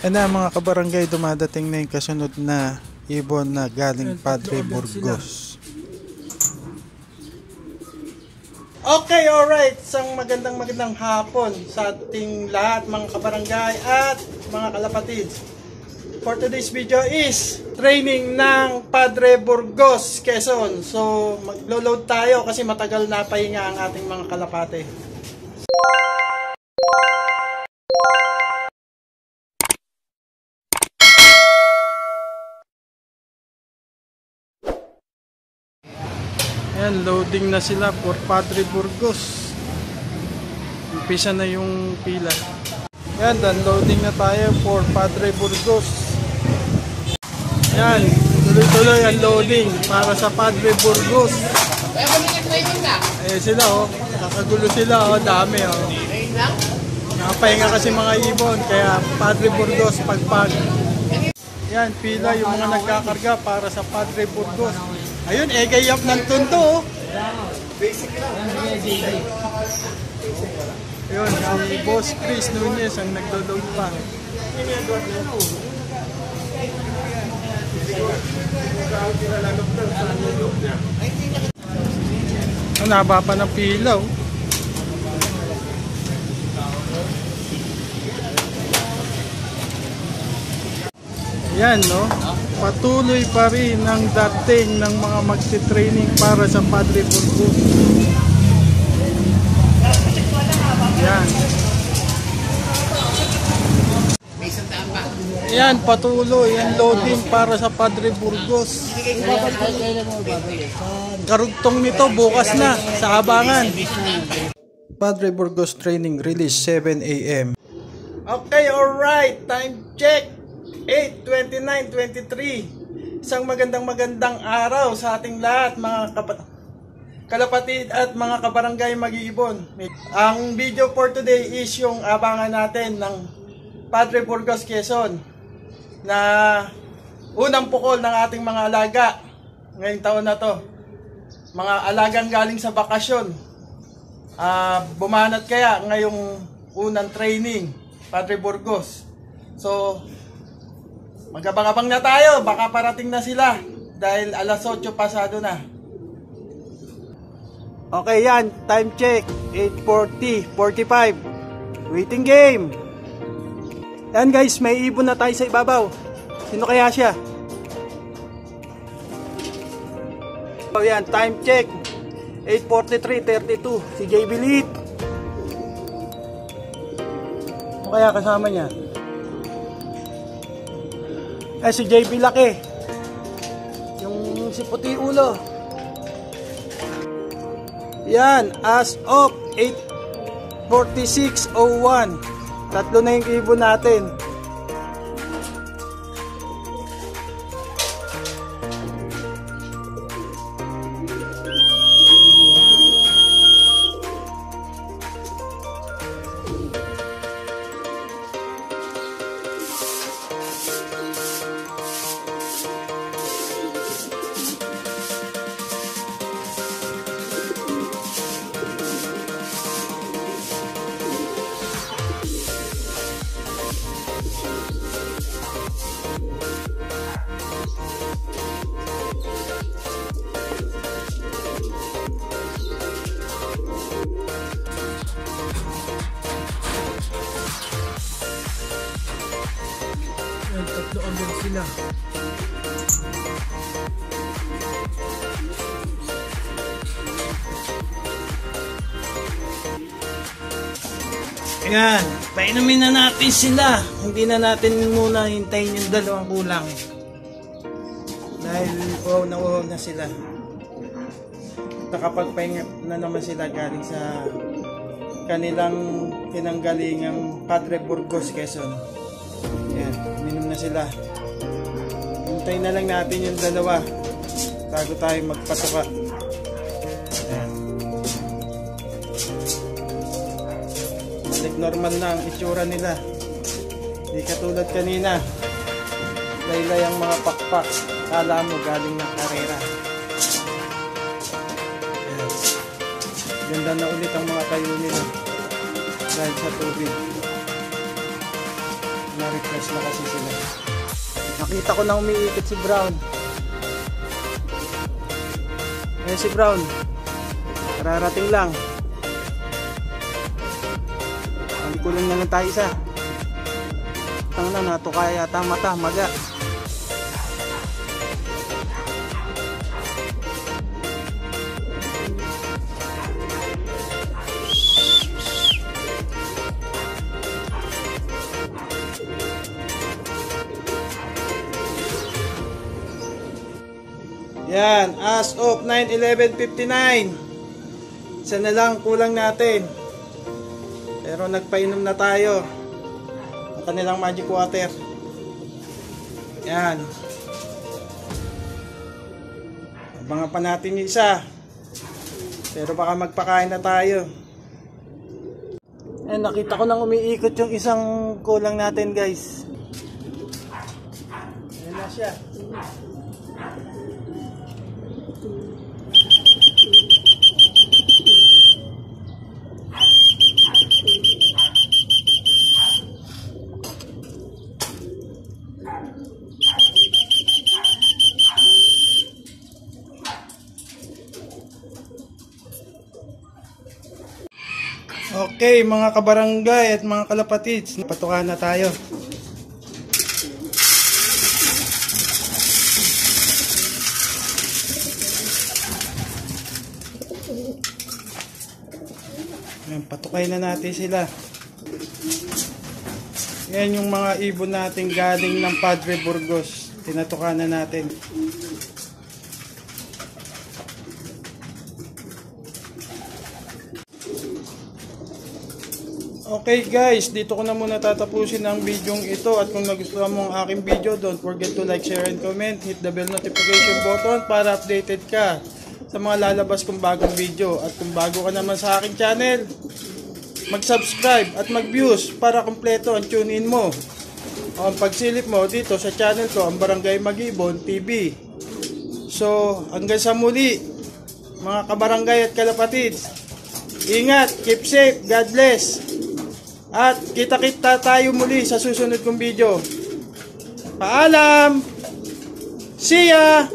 Na mga kabarangay, dumadating na yung kasunod na ibon na galing Padre Burgos. Okay, alright. Isang magandang hapon sa ating lahat mga kabarangay at mga kalapatid. For today's video is training ng Padre Burgos, Quezon. So maglo-load tayo kasi matagal na pahinga ang ating mga kalapate. Ayan, loading na sila for Padre Burgos. Umpisa na yung pila. Ayan, loading na tayo for Padre Burgos. Ayan, tuloy-tuloy ang loading para sa Padre Burgos. Ayan sila oh, kakagulo sila oh, dami oh. Nakapahinga kasi mga ibon, kaya Padre Burgos pagpag. Ayan, pila yung mga nagkakarga para sa Padre Burgos. Ayun, egayap ng tundo. Basic lang. Ayun, si Boss Chris Nunez ang nagdo-load pa. Ang haba pa ng pilaw. Yan, no? Patuloy pa rin ang dating ng mga magsi-training para sa Padre Burgos. Yan. Yan, patuloy ang loading para sa Padre Burgos. Karugtong nito bukas na sa Abangan. Padre Burgos training release 7 AM. Okay, alright. Time check. 8:29:23. Isang magandang araw sa ating lahat mga kalapatid at mga kabarangay mag-iibon. Ang video for today is yung abangan natin ng Padre Burgos, Quezon na unang pukol ng ating mga alaga ngayong taon na to. Mga alagang galing sa bakasyon. Bumanat kaya ngayong unang training Padre Burgos. So magabang-abang na tayo, baka parating na sila dahil alas 8 pasado na. Okay yan, time check 8:40:45. Waiting game. Yan guys, may ibon na tayo sa ibabaw. Sino kaya siya? So yan, time check 8:43:32. Si JB Lead. Ano kaya kasama niya? Si JB Laki, yung si puti ulo. Yan, as of 8:46:01, tatlo na yung ibon natin. Tatlo agad sila. Ayan, painumin na natin sila. Hindi na natin muna hintayin yung dalawang kulang. Dahil uhaw na sila. Nakapagpahinga na naman sila galing sa kanilang pinanggalingang Padre Burgos, Quezon. Ayan, minom na sila. Hintayin na lang natin yung dalawa bago tayo magpatuka. Ayan. Balik normal na ang itsura nila. Hindi katulad kanina. Laylay ang mga pakpak. Kala mo galing ng karera. Ayan. Ganda na ulit ang mga tayo nila dahil sa tubig. Na-refresh na kasi sila. Nakita ko na umiikot si Brown. Ayan si Brown. Kararating lang. Kulong na lang tayo isa. Tang na nato kaya mata maga. Yan, as of 9:11:59. Isa na lang kulang natin. Pero nagpainom na tayo ang kanilang magic water. Yan. Abangan pa natin yung isa. Pero baka magpakain na tayo. Eh, nakita ko nang umiikot yung isang kulang natin, guys. Yan na siya. Okay, mga kabarangay at mga kalapatids, patukan na tayo. Ayan, patukay na natin sila. Yan yung mga ibon natin galing ng Padre Burgos. Tinatukan na natin. Okay guys, dito ko na muna tatapusin ang video ito. At kung nagustuhan mo ang aking video, don't forget to like, share, and comment. Hit the bell notification button para updated ka sa mga lalabas kong bagong video. At kung bago ka naman sa aking channel, mag-subscribe at mag-views para kompleto ang tune-in mo o ang pagsilip mo dito sa channel ko, ang Barangay Mag-Ibon TV. So, hanggang sa muli, mga kabarangay at kalapatids, ingat, keep safe, God bless. At kita-kita tayo muli sa susunod kong video. Paalam! See ya!